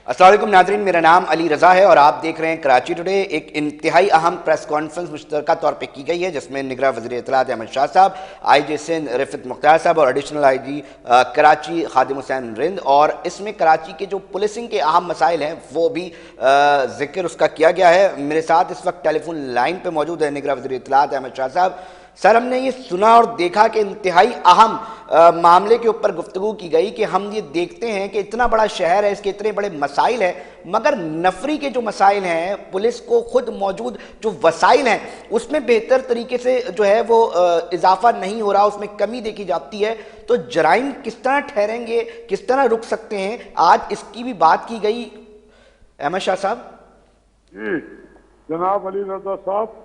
अस्सलाम वालेकुम नाज़रीन, मेरा नाम अली रज़ा है और आप देख रहे हैं कराची टुडे। एक इंतहाई अहम प्रेस कॉन्फ्रेंस मुश्तरका तौर पे की गई है जिसमें निगरान वज़ीर इत्तलात अहमद शाह साहब, IG सिंध रिफ़त मुख्तार साहब और एडिशनल IG कराची खादिम हुसैन रिंद, और इसमें कराची के जो पुलिसिंग के अहम मसाइल हैं वो भी जिक्र उसका किया गया है। मेरे साथ इस वक्त टेलीफोन लाइन पर मौजूद है निगरान वज़ीर इत्तलात अहमद शाह साहब। सर, हमने ये सुना और देखा कि इंतहाई अहम मामले के ऊपर गुफ्तगू की गई कि हम ये देखते हैं कि इतना बड़ा शहर है, इसके इतने बड़े मसाइल हैं, मगर नफरी के जो मसाइल हैं, पुलिस को खुद मौजूद जो वसाइल हैं उसमें बेहतर तरीके से जो है वो इजाफा नहीं हो रहा, उसमें कमी देखी जाती है। तो जराइम किस तरह ठहरेंगे, किस तरह रुक सकते हैं, आज इसकी भी बात की गई। अहमद शाह साहब जी जनाब अली रजा साहब,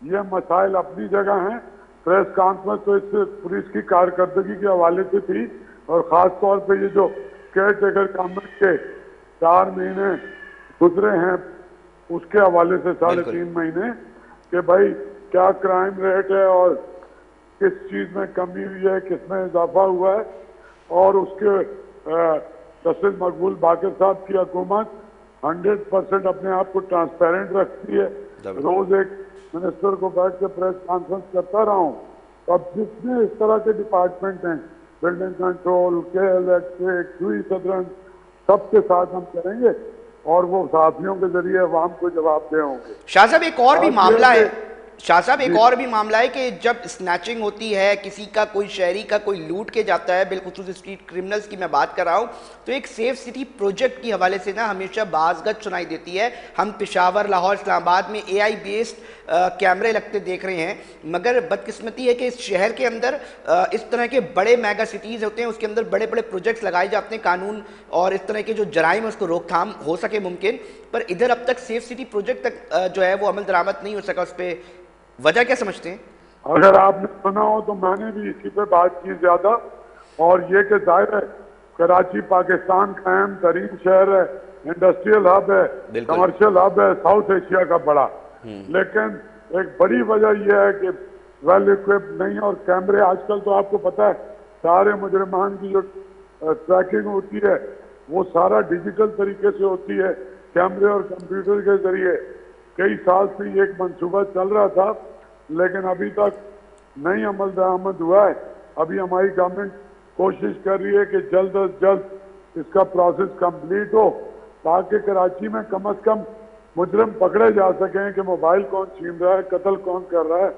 ये मसाइल अपनी जगह हैं। प्रेस कॉन्फ्रेंस तो इस पुलिस की कारकर्दगी के हवाले से थी, और ख़ास तौर पे ये जो केयर टेकर गवर्नमेंट के 4 महीने गुजरे हैं उसके हवाले से 3.5 महीने कि भाई क्या क्राइम रेट है और किस चीज़ में कमी हुई है, किस में इजाफा हुआ है। और उसके जस्टिस मकबूल बाकर साहब की हुकूमत 100% अपने आप को ट्रांसपेरेंट रखती है। रोज एक मिनिस्टर को बैठ के प्रेस कॉन्फ्रेंस करता रहा हूँ। तो अब जितने इस तरह के डिपार्टमेंट हैं, बिल्डिंग कंट्रोल, इलेक्ट्रिक, हुई सदरन, सबके साथ हम करेंगे और वो साथियों के जरिए अवाम को जवाब दे होंगे। शाह साहब एक और भी मामला है, शाह साहब एक और भी मामला है कि जब स्नैचिंग होती है, किसी का कोई शहरी का कोई लूट के जाता है, बिलखुसूस स्ट्रीट क्रिमिनल्स की मैं बात कर रहा हूँ, तो एक सेफ सिटी प्रोजेक्ट की हवाले से ना हमेशा बाज़गत सुनाई देती है। हम पेशावर, लाहौर, इस्लामाबाद में AI बेस्ड कैमरे लगते देख रहे हैं, मगर बदकिस्मती है कि इस शहर के अंदर इस तरह के बड़े मेगा सिटीज़ होते हैं, उसके अंदर बड़े बड़े प्रोजेक्ट्स लगाए जाते हैं, कानून और इस तरह के जो जराइम है उसको रोकथाम हो सके मुमकिन, पर इधर अब तक सेफ सिटी प्रोजेक्ट तक जो है वो अमल दरामद नहीं हो सका। उस पर वजह क्या समझते हैं? अगर आपने सुना हो तो मैंने भी इसी पे बात की ज्यादा, और ये कि जाहिर है कराची पाकिस्तान का अहम तरीन शहर है, इंडस्ट्रियल हब है, कमर्शियल हब है, साउथ एशिया का बड़ा। लेकिन एक बड़ी वजह यह है कि वेल इक्विप्ड नहीं, और कैमरे आजकल तो आपको पता है सारे मुजरिमान की जो ट्रैकिंग होती है वो सारा डिजिटल तरीके से होती है, कैमरे और कंप्यूटर के जरिए। कई साल से ये एक मंसूबा चल रहा था लेकिन अभी तक नहीं अमल दरामद हुआ है। अभी हमारी गवर्नमेंट कोशिश कर रही है कि जल्द अज जल्द इसका प्रोसेस कंप्लीट हो, ताकि कराची में कम से कम मुजरिम पकड़े जा सकें कि मोबाइल कौन छीन रहा है, कत्ल कौन कर रहा है,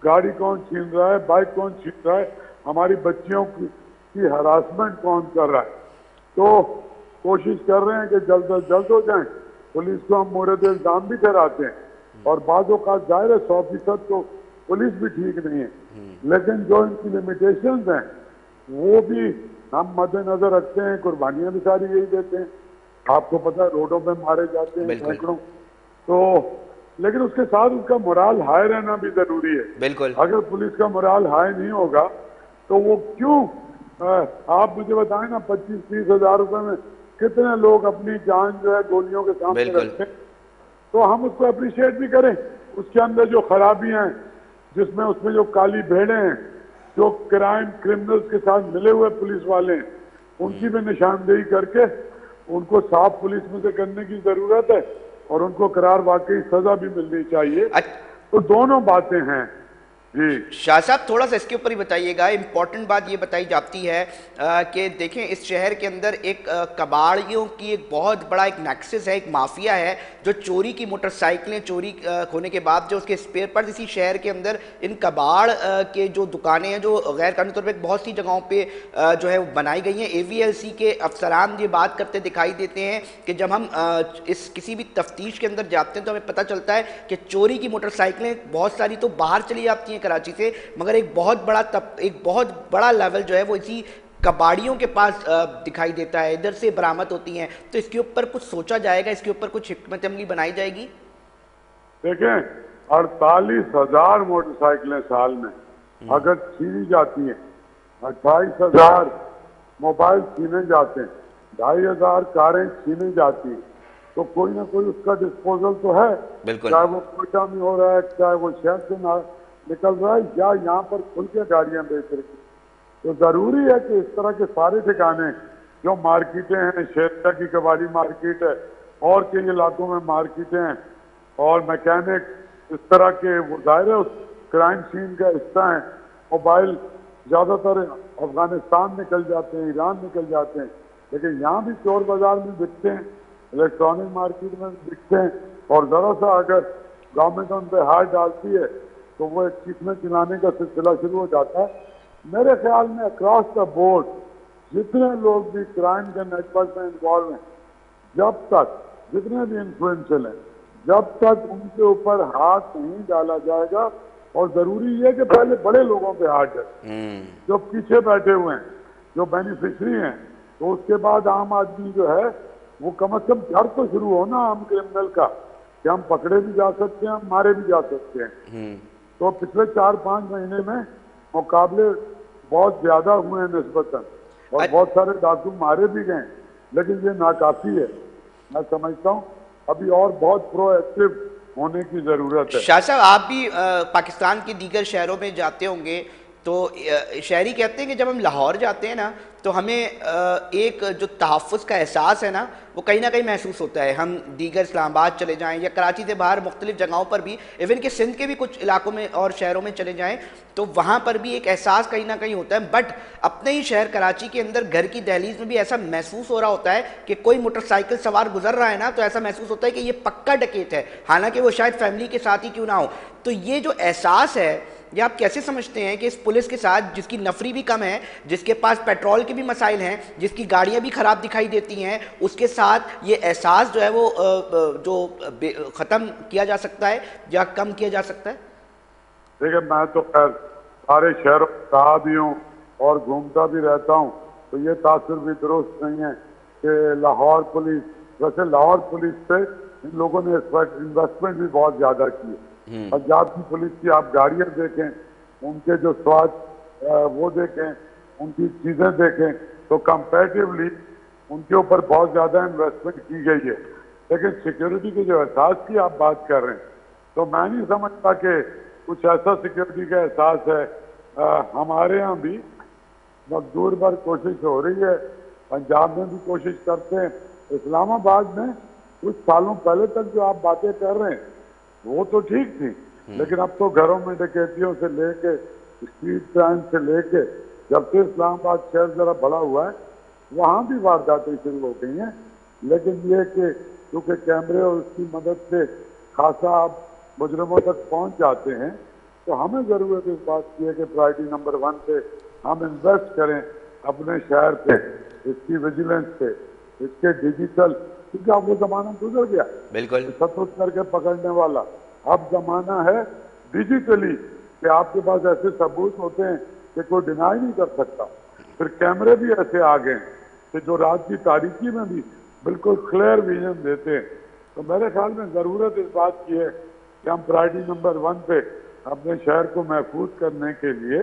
गाड़ी कौन छीन रहा है, बाइक कौन छीन रहा है, हमारी बच्चियों की हरासमेंट कौन कर रहा है। तो कोशिश कर रहे हैं कि जल्द अज जल्द हो जाए। पुलिस को हम मोरद इल्जाम भी ठहराते हैं, और बाज़ों का जाहिर है 100% तो पुलिस भी ठीक नहीं है, लेकिन जो इनकी लिमिटेशंस हैं वो भी हम मद्देनजर रखते हैं। कुर्बानियां भी सारी यही देते हैं, आपको पता है रोडों पे मारे जाते हैं सैकड़ों। तो लेकिन उसके साथ उसका मोराल हाई रहना भी जरूरी है। बिल्कुल, अगर पुलिस का मोराल हाई नहीं होगा तो वो क्यों, आप मुझे बताएं ना, 25-30 हजार रुपए में कितने लोग अपनी जान जो है गोलियों के सामने रखते हैं। तो हम उसको अप्रिशिएट भी करें। उसके अंदर जो खराबियां हैं, जिसमें उसमें जो काली भेड़ें हैं, जो क्राइम क्रिमिनल्स के साथ मिले हुए पुलिस वाले हैं, उनकी भी निशानदेही करके उनको साफ पुलिस में से करने की जरूरत है, और उनको करार वाकई सजा भी मिलनी चाहिए। तो दोनों बातें हैं। जी शाह साहब थोड़ा सा इसके ऊपर ही बताइएगा। इंपॉर्टेंट बात ये बताई जाती है कि देखें इस शहर के अंदर एक कबाड़ियों की एक बहुत बड़ा एक नेक्सस है, एक माफिया है जो चोरी की मोटरसाइकिलें चोरी होने के बाद जो उसके स्पेयर पार्ट, इसी शहर के अंदर इन कबाड़ के जो दुकानें हैं जो गैर कानूनी तौर पर बहुत सी जगहों पर जो है वो बनाई गई हैं। AVLC के अफसरान ये बात करते दिखाई देते हैं कि जब हम इस किसी भी तफ्तीश के अंदर जाते हैं तो हमें पता चलता है कि चोरी की मोटरसाइकिलें बहुत सारी तो बाहर चली जाती हैं कराची से, मगर एक बहुत बड़ा लेवल जो है वो इसी कबाड़ियों के पास दिखाई देता है, इधर से बरामद होती हैं। तो इसके ऊपर कुछ सोचा जाएगा, इसके ऊपर कुछ हिकमत अमली बनाई जाएगी? देखें, 48,000 मोटरसाइकिलें साल में अगर छीनी जाती हैं, 28,000 मोबाइल छीने जाते हैं, 2,500 कारें छीनी जाती हैं, तो कोई ना कोई उसका डिस्पोजल तो है। चाहे वो कोयटा में हो रहा है, चाहे वो शहर से निकल रहा है, या यहाँ पर खुल के गाड़ियां बेच रही। तो जरूरी है कि इस तरह के सारे ठिकाने जो मार्केटें हैं, शेरशाह की कबाड़ी मार्केट है और कई इलाकों में मार्केटें हैं और मैकेनिक, इस तरह के वो जाहिर है उस क्राइम सीन का हिस्सा है। मोबाइल ज़्यादातर अफगानिस्तान निकल जाते हैं, ईरान निकल जाते हैं, लेकिन यहाँ भी चोर बाजार में बिकते हैं, इलेक्ट्रॉनिक मार्केट में बिकते हैं। और ज़रा सा अगर गवर्नमेंट उन पर हाथ डालती है तो वो एक चीखने चिल्लाने का सिलसिला शुरू हो जाता है। मेरे ख्याल में अक्रॉस द बोर्ड जितने लोग भी क्राइम के नेटवर्क में इन्वॉल्व हैं, जब तक जितने भी इन्फ्लुएंशियल हैं, जब तक उनके ऊपर हाथ नहीं डाला जाएगा, और जरूरी ये कि पहले बड़े लोगों पे हाथ डाले जो पीछे बैठे हुए हैं, जो बेनिफिशरी हैं, तो उसके बाद आम आदमी जो है वो कम से कम डर तो शुरू हो ना आम क्रिमिनल का कि हम पकड़े भी जा सकते हैं, हम मारे भी जा सकते हैं। तो पिछले 4-5 महीने में मुकाबले बहुत ज्यादा हुए हैं निस्बतन, और बहुत सारे डाकू मारे भी गए, लेकिन ये नाकाफी है। मैं समझता हूँ अभी और बहुत प्रोएक्टिव होने की जरूरत है। शाह साहब, आप भी पाकिस्तान के दीगर शहरों में जाते होंगे, तो शहरी कहते हैं कि जब हम लाहौर जाते हैं ना, तो हमें एक जो तहफ़्फ़ुज़ का एहसास है ना, वो कहीं ना कहीं महसूस होता है। हम दीगर इस्लामाबाद चले जाएं या कराची से बाहर मुख्तलिफ जगहों पर भी, इवन कि सिंध के भी कुछ इलाकों में और शहरों में चले जाएं, तो वहाँ पर भी एक एहसास कहीं ना कहीं होता है। बट अपने ही शहर कराची के अंदर घर की दहलीज में भी ऐसा महसूस हो रहा होता है कि कोई मोटरसाइकिल सवार गुजर रहा है ना, तो ऐसा महसूस होता है कि ये पक्का डकैत है, हालांकि वो शायद फैमिली के साथ ही क्यों ना हो। तो ये जो एहसास है, ये आप कैसे समझते हैं कि इस पुलिस के साथ, जिसकी नफरी भी कम है, जिसके पास पेट्रोल के भी मसाइल हैं, जिसकी गाड़ियां भी खराब दिखाई देती हैं, उसके साथ ये एहसास जो है वो ख़त्म किया जा सकता है या कम किया जा सकता है? देखिए, मैं तो खैर सारे शहरों में रहा भी हूँ और घूमता भी रहता हूँ, तो ये तासुर भी दुरुस्त नहीं है कि लाहौर पुलिस, वैसे लाहौर पुलिस पे इन लोगों ने इन्वेस्टमेंट भी बहुत ज़्यादा की है। पंजाब की पुलिस की आप गाड़ियाँ देखें, उनके जो स्वास्थ्य वो देखें, उनकी चीज़ें देखें, तो कंपैरेटिवली उनके ऊपर बहुत ज़्यादा इन्वेस्टमेंट की गई है। लेकिन सिक्योरिटी के जो एहसास की आप बात कर रहे हैं, तो मैं नहीं समझता कि कुछ ऐसा सिक्योरिटी का एहसास है। हमारे यहाँ भी मकदूर भर कोशिश हो रही है, पंजाब में भी कोशिश करते हैं। इस्लामाबाद में कुछ सालों पहले तक जो आप बातें कर रहे हैं वो तो ठीक थी, लेकिन अब तो घरों में डकैतियों से लेके, स्ट्रीट क्राइम से लेके, जब से इस्लामाबाद शहर जरा बड़ा हुआ है, वहाँ भी वारदातें शुरू हो गई हैं। लेकिन ये कि क्योंकि कैमरे और उसकी मदद से खासा आप मुजरिमों तक पहुँच जाते हैं, तो हमें ज़रूरत इस बात की है कि प्रायोरिटी नंबर 1 पे हम इन्वेस्ट करें अपने शहर पे, इसकी विजिलेंस पे, इसके डिजिटल, क्योंकि अब वो जमाना गुजर गया बिल्कुल सतुत करके पकड़ने वाला। अब जमाना है डिजिटली कि आपके पास ऐसे सबूत होते हैं कि कोई डिनाई नहीं कर सकता। फिर कैमरे भी ऐसे आ गए कि जो रात की तारीकी में भी बिल्कुल क्लियर विजन देते हैं। तो मेरे ख्याल में ज़रूरत इस बात की है कि हम प्रायोरिटी नंबर 1 पे अपने शहर को महफूज करने के लिए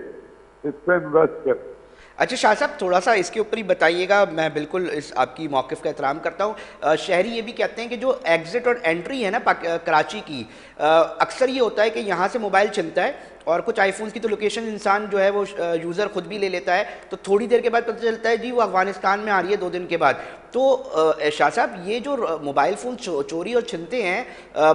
इस पर इन्वेस्ट करें। अच्छा शाह साहब, थोड़ा सा इसके ऊपर ही बताइएगा। मैं बिल्कुल इस आपकी मौक़िफ़ का एहतराम करता हूँ। शहरी ये भी कहते हैं कि जो एग्ज़िट और एंट्री है ना कराची की, अक्सर ये होता है कि यहाँ से मोबाइल चलता है और कुछ आईफोन्स की तो लोकेशन इंसान जो है वो यूज़र खुद भी ले लेता है, तो थोड़ी देर के बाद पता चलता है जी वो अफ़गानिस्तान में आ रही है 2 दिन के बाद। तो शाह साहब, ये जो मोबाइल फ़ोन चोरी और छिनते हैं,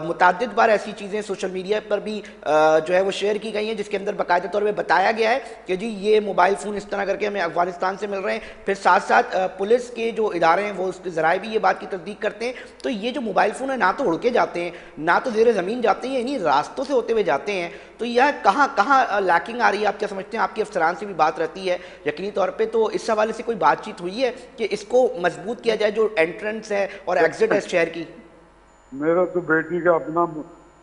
मुतअद्दिद बार ऐसी चीज़ें सोशल मीडिया पर भी जो है वो शेयर की गई हैं, जिसके अंदर बाकायदा तौर पर बताया गया है कि जी ये मोबाइल फ़ोन इस तरह करके हमें अफ़गानिस्तान से मिल रहे हैं। फिर साथ साथ पुलिस के जो इदारे हैं वो उसके ज़राए भी ये बात की तस्दीक करते हैं। तो ये जो मोबाइल फ़ोन है, ना तो उड़ के जाते हैं, ना तो ज़ेर ज़मीन जाते हैं, इन्हीं रास्तों से होते हुए जाते हैं। तो यह कहाँ लैकिंग आ रही है? आप क्या समझते हैं? आपकी अफसरान से भी बात रहती है यकीनी तौर पे, तो इस हवाले से कोई बातचीत हुई है कि इसको मजबूत किया जाए, जो एंट्रेंस है और एग्जिट है शहर की? मेरा तो बेटी का अपना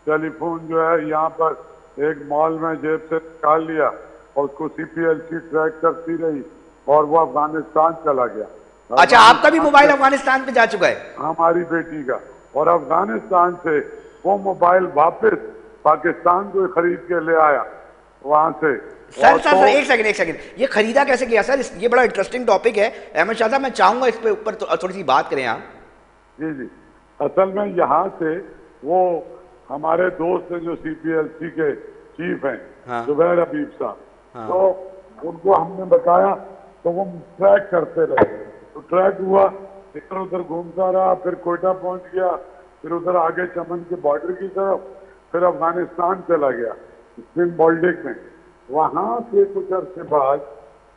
टेलीफोन जो है यहाँ पर एक मॉल में जेब से निकाल लिया और उसको CPLC ट्रैक करती रही और वो अफगानिस्तान चला गया। अच्छा, आपका भी मोबाइल अफगानिस्तान पे जा चुका है? हमारी बेटी का। और अफगानिस्तान से वो मोबाइल वापस पाकिस्तान को खरीद के ले आया वहां से। सर सर एक सेकंड, ये खरीदा कैसे गया सर? ये बड़ा इंटरेस्टिंग टॉपिक है अहमद शाह साहब, मैं चाहूंगा इस पे ऊपर थोड़ी सी बात करें आप। जी जी, असल में यहाँ से वो हमारे दोस्त हैं जो CPLC के चीफ हैं, जुबैर हबीब साहब, तो उनको हमने बताया तो वो ट्रैक करते रहे तो ट्रैक हुआ, इधर उधर घूमता रहा, फिर कोयटा पहुंच गया, फिर उधर आगे चमन के बॉर्डर की तरफ, फिर अफगानिस्तान चला गया स्पिन बॉल्डिक में। वहां से कुछ अरसे बाद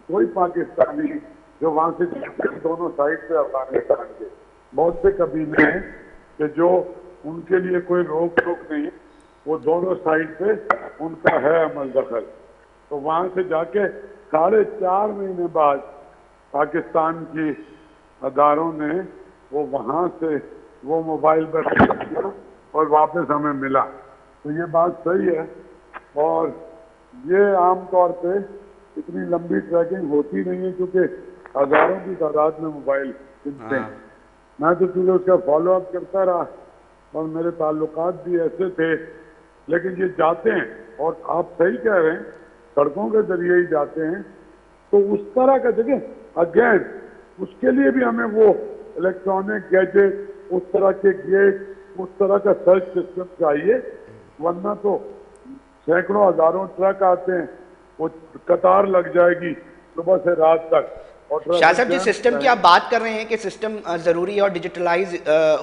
कोई पाकिस्तानी जो वहां से दोनों साइड से अफगानिस्तान के बहुत से कबीले हैं कि जो उनके लिए कोई रोक टोक नहीं, वो दोनों साइड पे उनका है अमल दखल। तो वहां से जाके 4.5 महीने बाद पाकिस्तान की अदारों ने वो वहां से वो मोबाइल पर किया और वापस हमें मिला। तो ये बात सही है, और ये आम तौर पे इतनी लंबी ट्रैकिंग होती नहीं है क्योंकि हजारों की तादाद में मोबाइल मिलते हैं। मैं तो चूंकि उसका फॉलो अप करता रहा और मेरे ताल्लुकात भी ऐसे थे, लेकिन ये जाते हैं और आप सही कह रहे हैं सड़कों के जरिए ही जाते हैं। तो उस तरह का देखिए अगेन उसके लिए भी हमें वो इलेक्ट्रॉनिक गैजेट, उस तरह के गेट, उस तरह का सर्च सिस्टम चाहिए, वरना तो सैकड़ों हजारों ट्रक आते हैं, वो कतार लग जाएगी सुबह से रात तक। शाह साहब, जिस सिस्टम की आप बात कर रहे हैं कि सिस्टम जरूरी है और डिजिटलाइज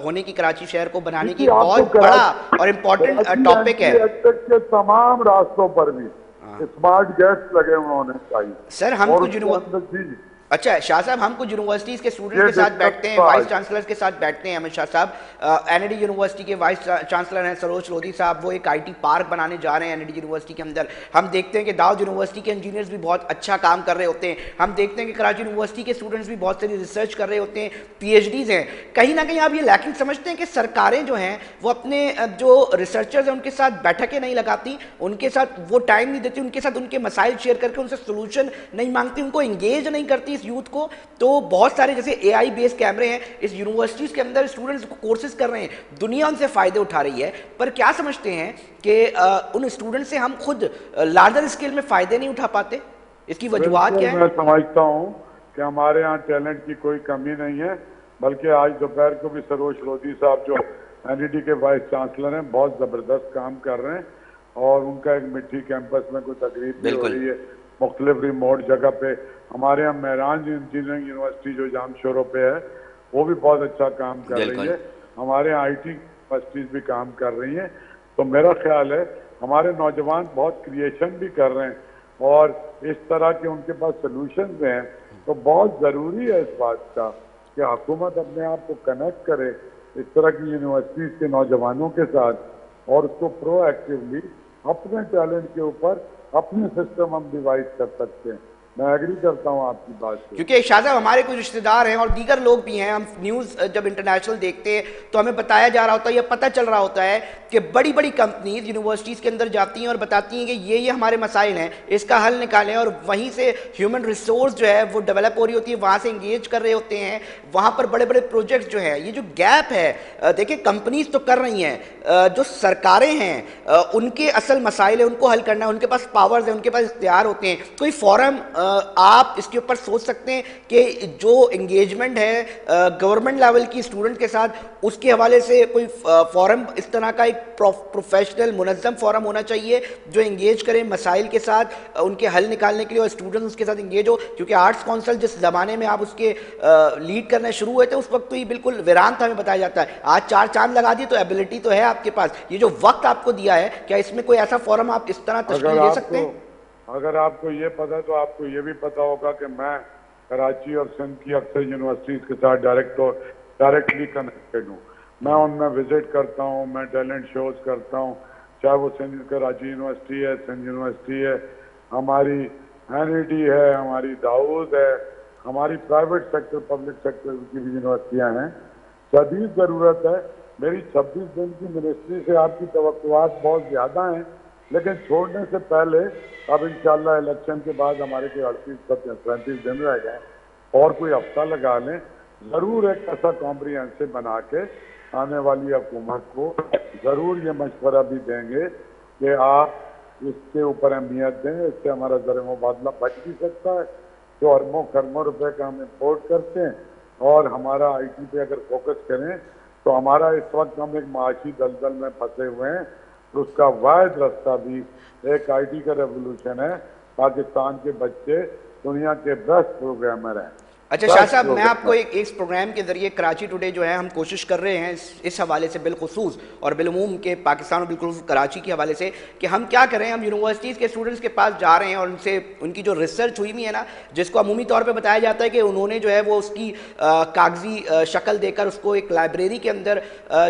होने की कराची शहर को बनाने की बहुत बड़ा और इम्पोर्टेंट टॉपिक है। के तमाम रास्तों पर भी स्मार्ट गेट्स लगे हुए होने चाहिए सर। हम अच्छा शाह साहब, हम कुछ यूनिवर्सिटीज के स्टूडेंट्स के साथ बैठते हैं, वाइस चांसलर्स के साथ बैठते हैं। अमित शाह साहब एनएडी यूनिवर्सिटी के वाइस चांसलर हैं सरोज लोधी साहब, वो एक आईटी पार्क बनाने जा रहे हैं एनएडी यूनिवर्सिटी के अंदर। हम देखते हैं कि दाऊद यूनिवर्सिटी के इंजीनियर्स भी बहुत अच्छा काम कर रहे होते हैं। हम देखते हैं कि कराची यूनिवर्सिटी के स्टूडेंट्स भी बहुत सारी रिसर्च कर रहे होते हैं, पीएचडीज हैं। कहीं ना कहीं आप ये लैकिंग समझते हैं कि सरकारें जो हैं वो अपने जो रिसर्चर्स हैं उनके साथ बैठकें नहीं लगाती, उनके साथ वो टाइम नहीं देती, उनके साथ उनके मसाइल शेयर करके उनसे सोल्यूशन नहीं मांगती, उनको इंगेज नहीं करती इस यूथ को। तो बहुत सारे जैसे एआई बेस्ड कैमरे हैं इस यूनिवर्सिटीज के अंदर, स्टूडेंट्स कोर्सेज कर रहे हैं, दुनिया उनसे फायदे उठा रही है। पर क्या समझते हैं कि उन स्टूडेंट से हम खुद लार्जर स्केल में फायदे नहीं उठा पाते? इसकी वजूहत क्या है? मैं समझता हूँ कि हमारे यहाँ टैलेंट की कोई कमी नहीं है, बल्कि आज दोपहर को भी सरोज लोधी साहब जो एनईडी के वाइस चांसलर हैं बहुत जबरदस्त काम कर रहे हैं, और उनका एक मिट्टी कैंपस में कोई तकरीब भी हो रही है मुख्तलिफ रिमोट जगह पे। हमारे यहाँ महराज इंजीनियरिंग यूनिवर्सिटी जो जाम शोरों पे है वो भी बहुत अच्छा काम कर रही है। हमारे यहाँ आईटी यूनिवर्सिटीज भी काम कर रही हैं। तो मेरा ख्याल है हमारे नौजवान बहुत क्रिएशन भी कर रहे हैं, और इस तरह के उनके पास सोल्यूशन हैं। तो बहुत ज़रूरी है इस बात का कि हुकूमत अपने आप को कनेक्ट करे इस तरह की यूनिवर्सिटीज़ के नौजवानों के साथ, और उसको प्रोएक्टिवली अपने टैलेंट के ऊपर अपने सिस्टम हम डिवाइड कर सकते हैं। मैं एग्री करता हूँ आपकी बात से, क्योंकि शाह साहब हमारे कुछ रिश्तेदार हैं और दीगर लोग भी हैं। हम न्यूज़ जब इंटरनेशनल देखते हैं तो हमें बताया जा रहा होता है, या पता चल रहा होता है कि बड़ी बड़ी कंपनीज यूनिवर्सिटीज़ के अंदर जाती हैं और बताती हैं कि ये हमारे मसाइल हैं, इसका हल निकालें, और वहीं से ह्यूमन रिसोर्स जो है वो डेवलप हो रही होती है, वहाँ से इंगेज कर रहे होते हैं, वहाँ पर बड़े बड़े प्रोजेक्ट्स जो है। ये जो गैप है, देखिए कंपनीज तो कर रही हैं, जो सरकारें हैं उनके असल मसाइल है, उनको हल करना है, उनके पास पावर्स है, उनके पास इख्तियार होते हैं। कोई फॉरम आप इसके ऊपर सोच सकते हैं कि जो एंगेजमेंट है गवर्नमेंट लेवल की स्टूडेंट के साथ, उसके हवाले से कोई फॉरम इस तरह का एक प्रोफेशनल मुनज़्ज़म फॉरम होना चाहिए जो एंगेज करे मसाइल के साथ, उनके हल निकालने के लिए, और स्टूडेंट्स उसके साथ एंगेज हो। क्योंकि आर्ट्स काउंसिल जिस ज़माने में आप उसके लीड करने शुरू हुए थे उस वक्त तो ये बिल्कुल वीरान था, हमें बताया जाता है। आज 4 चांद लगा दिए, तो एबिलिटी तो है आपके पास, ये जो वक्त आपको दिया है, क्या इसमें कोई ऐसा फॉरम आप इस तरह तश्कील दे सकते हैं? अगर आपको ये पता है तो आपको ये भी पता होगा कि मैं कराची और सिंध की अक्सर यूनिवर्सिटीज़ के साथ डायरेक्टली कनेक्टेड हूँ। मैं उनमें विजिट करता हूँ, मैं टैलेंट शोज करता हूँ, चाहे वो सिंध कराची यूनिवर्सिटी है, सिंध यूनिवर्सिटी है, हमारी एनईडी है, हमारी दाऊद है, हमारी प्राइवेट सेक्टर पब्लिक सेक्टर की भी यूनिवर्सिटियाँ हैं। शदीद ज़रूरत है। मेरी 26 दिन की मिनिस्ट्री से आपकी तवक्कुआत बहुत ज़्यादा हैं, लेकिन छोड़ने से पहले अब इंशाल्लाह इलेक्शन के बाद हमारे कोई 38-37 दिन रह गए, और कोई हफ्ता लगा लें, ज़रूर एक ऐसा कॉम्प्रिहेंसिव बना के आने वाली हुकूमत को ज़रूर ये मशवरा भी देंगे कि आप इसके ऊपर अहमियत दें, इससे हमारा ज़र मुबादला बच भी सकता है। जो अरबों खरबों रुपए का हम इम्पोर्ट करते हैं, और हमारा IT पे अगर फोकस करें तो हमारा इस वक्त हम एक माशी दलदल में फंसे हुए हैं। तो उसका वाहिद रास्ता भी एक IT का रेवोल्यूशन है। पाकिस्तान के बच्चे दुनिया के बेस्ट प्रोग्रामर हैं, अच्छा शाह साहब, मैं आपको एक इस प्रोग्राम के जरिए कराची टुडे जो है हम कोशिश कर रहे हैं इस हवाले से बिलखुसूस और बिलूम के पाकिस्तान और बिल्कुल कराची के हवाले से कि हम क्या करें। हम यूनिवर्सिटीज़ के स्टूडेंट्स के पास जा रहे हैं और उनसे उनकी जो रिसर्च हुई हुई है ना, जिसको अमूमी तौर पे बताया जाता है कि उन्होंने जो है वो उसकी कागजी शक्ल देकर उसको एक लाइब्रेरी के अंदर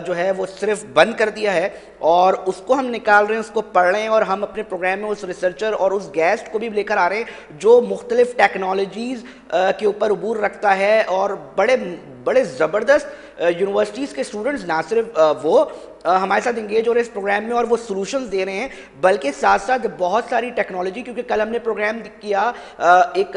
जो है वो सिर्फ बंद कर दिया है और उसको हम निकाल रहे हैं, उसको पढ़ रहे हैं और हम अपने प्रोग्राम में उस रिसर्चर और उस गेस्ट को भी लेकर आ रहे हैं जो मुख्तलिफ टेक्नोलॉजीज़ के ऊपर अबूर रखता है और बड़े बड़े ज़बरदस्त यूनिवर्सिटीज़ के स्टूडेंट्स ना सिर्फ वो हमारे साथ इंगेज हो रहे हैं इस प्रोग्राम में और वो सॉल्यूशंस दे रहे हैं, बल्कि साथ साथ बहुत सारी टेक्नोलॉजी, क्योंकि कल हमने प्रोग्राम किया एक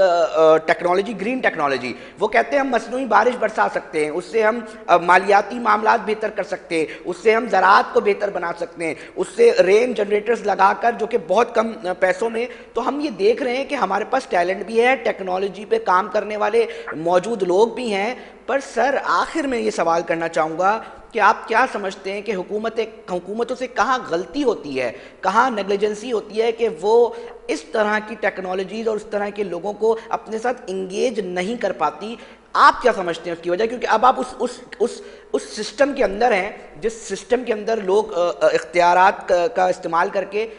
टेक्नोलॉजी, ग्रीन टेक्नोलॉजी, वो कहते हैं हम मसनूई बारिश बरसा सकते हैं, उससे हम मालियाती मामलात बेहतर कर सकते हैं, उससे हम ज़राअत को बेहतर बना सकते हैं, उससे रेन जनरेटर्स लगाकर जो कि बहुत कम पैसों में। तो हम ये देख रहे हैं कि हमारे पास टैलेंट भी है, टेक्नोलॉजी पे काम करने वाले मौजूद लोग भी हैं। पर सर आखिर में ये सवाल करना चाहूँगा कि आप क्या समझते हैं कि हुकूमतों से कहाँ गलती होती है, कहाँ नेग्लिजेंसी होती है कि वो इस तरह की टेक्नोलॉजीज़ और इस तरह के लोगों को अपने साथ इंगेज नहीं कर पाती? आप क्या समझते हैं उसकी वजह? क्योंकि अब आप उस सिस्टम के अंदर हैं जिस सिस्टम के अंदर लोग इख्तियारात का इस्तेमाल करके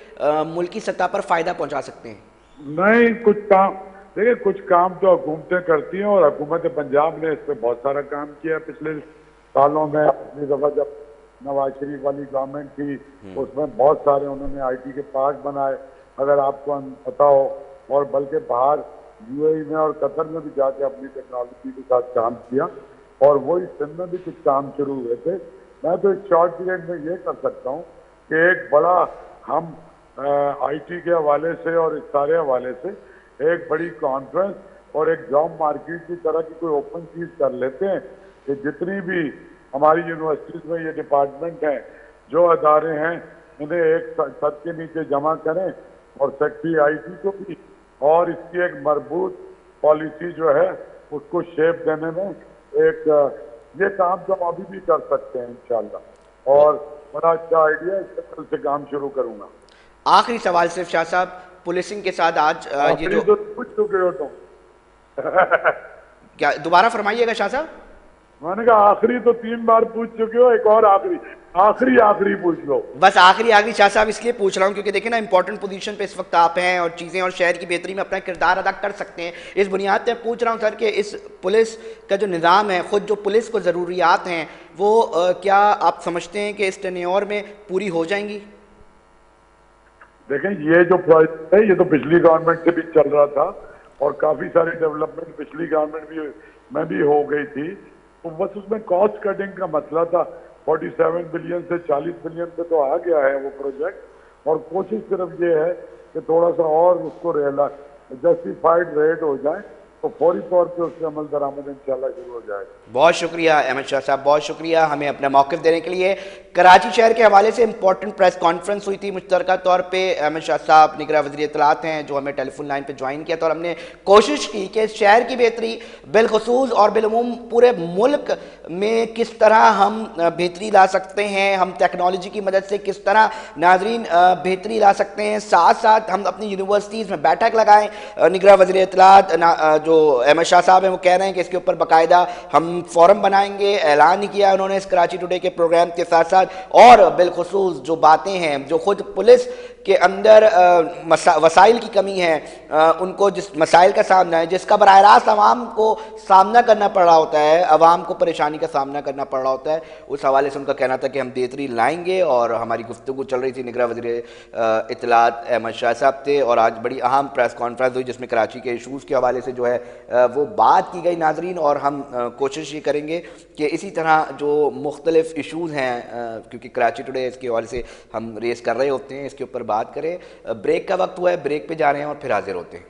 मुल्की सतह पर फ़ायदा पहुँचा सकते हैं। नहीं, कुछ काम देखिए, कुछ काम तो हुकूमतें करती हैं और हुकूमत पंजाब ने इस पर बहुत सारा काम किया है पिछले सालों में। अपनी दफा जब नवाज शरीफ वाली गवर्नमेंट थी उसमें बहुत सारे उन्होंने आईटी के पार्क बनाए, अगर आपको पता हो, और बल्कि बाहर यूएई में और कतर में भी जाके अपनी टेक्नोलॉजी के साथ काम किया और वही सिंध में भी कुछ काम शुरू हुए थे। मैं तो एक शॉर्ट पीरियड में ये कर सकता हूँ कि एक बड़ा हम आईटी के हवाले से और इस सारे हवाले से एक बड़ी कॉन्फ्रेंस और एक जॉब मार्केट की तरह की कोई ओपन चीज कर लेते हैं कि जितनी भी हमारी यूनिवर्सिटीज में ये डिपार्टमेंट हैं, जो अदारे हैं, इन्हें एक छत के नीचे जमा करें और सेक्रेटरी आईटी को भी, और इसकी एक मजबूत पॉलिसी जो है उसको शेप देने में एक ये काम तो हम अभी भी कर सकते हैं इंशाल्लाह, और बड़ा अच्छा आइडिया है, इससे कल से काम शुरू करूंगा। आखिरी सवाल सिर्फ शाह साहब, पुलिसिंग के साथ आज ये जो तो पूछ चुके हो तुम क्या दोबारा फरमाइएगा शाह साहब? मैंने कहा आखिरी तो 3 बार पूछ चुके हो, एक और आखिरी पूछ लो। बस आखिरी शाह साहब इसलिए पूछ रहा हूँ क्योंकि देखिए ना, इंपॉर्टेंट पोजीशन पे इस वक्त आप हैं और चीज़ें और शहर की बेहतरी में अपना किरदार अदा कर सकते हैं। इस बुनियाद पर पूछ रहा हूँ सर कि इस पुलिस का जो निज़ाम है, ख़ुद जो पुलिस को ज़रूरियात हैं, वो क्या आप समझते हैं कि इस टेन्योर में पूरी हो जाएंगी? देखें, ये जो प्रोजेक्ट है ये तो पिछली गवर्नमेंट से भी चल रहा था और काफ़ी सारी डेवलपमेंट पिछली गवर्नमेंट में भी हो गई थी, तो बस उसमें कॉस्ट कटिंग का मसला था। 47 बिलियन से 40 बिलियन पे तो आ गया है वो प्रोजेक्ट, और कोशिश सिर्फ ये है कि थोड़ा सा और उसको जस्टिफाइड रेट हो जाए तो फौरी तौर पे उससे अमल दरामद इंशाल्लाह शुरू हो जाएगा। बहुत शुक्रिया अहमद शाह साहब, बहुत शुक्रिया हमें अपना मौक़िफ़ देने के लिए। कराची शहर के हवाले से इंपॉर्टेंट प्रेस कॉन्फ्रेंस हुई थी मुश्तरका तौर पे। अहमद शाह साहब निगरान वज़ीर इत्तलात हैं जो हमें टेलीफोन लाइन पे ज्वाइन किया था और हमने कोशिश की कि शहर की बेहतरी बिलखसूस और बिलूम पूरे मुल्क में किस तरह हम बेहतरी ला सकते हैं, हम टेक्नोलॉजी की मदद से किस तरह नाजरीन बेहतरी ला सकते हैं। साथ साथ हम अपनी यूनिवर्सिटीज़ में बैठक लगाएँ। निगरान वज़ीर इत्तलात जो अहमद शाह साहब हैं वो कह रहे हैं कि इसके ऊपर बाकायदा हम फोरम बनाएंगे, ऐलान नहीं किया उन्होंने इस कराची टुडे के प्रोग्राम के साथ साथ। और बिलखुसूस जो बातें हैं, जो खुद पुलिस के अंदर वसाइल की कमी है, उनको जिस मसाइल का सामना है, जिसका बराह रास्त आवाम को सामना करना पड़ रहा होता है, आवाम को परेशानी का सामना करना पड़ रहा होता है, उस हवाले से उनका कहना था कि हम बेहतरी लाएंगे। और हमारी गुफ्तगू चल रही थी, निगरान वज़ीर इत्तलात अहमद शाह साहब थे और आज बड़ी अहम प्रेस कॉन्फ्रेंस हुई जिसमें कराची के इशूज़ के हवाले से जो है वो बात की गई नाजरीन। और हम कोशिश ये करेंगे कि इसी तरह जो मुख्तलिफ इशूज़ हैं, क्योंकि कराची टुडे इसके हवाले से हम रेस कर रहे होते हैं, इसके ऊपर बात करें। ब्रेक का वक्त हुआ है, ब्रेक पे जा रहे हैं और फिर हाजिर होते हैं।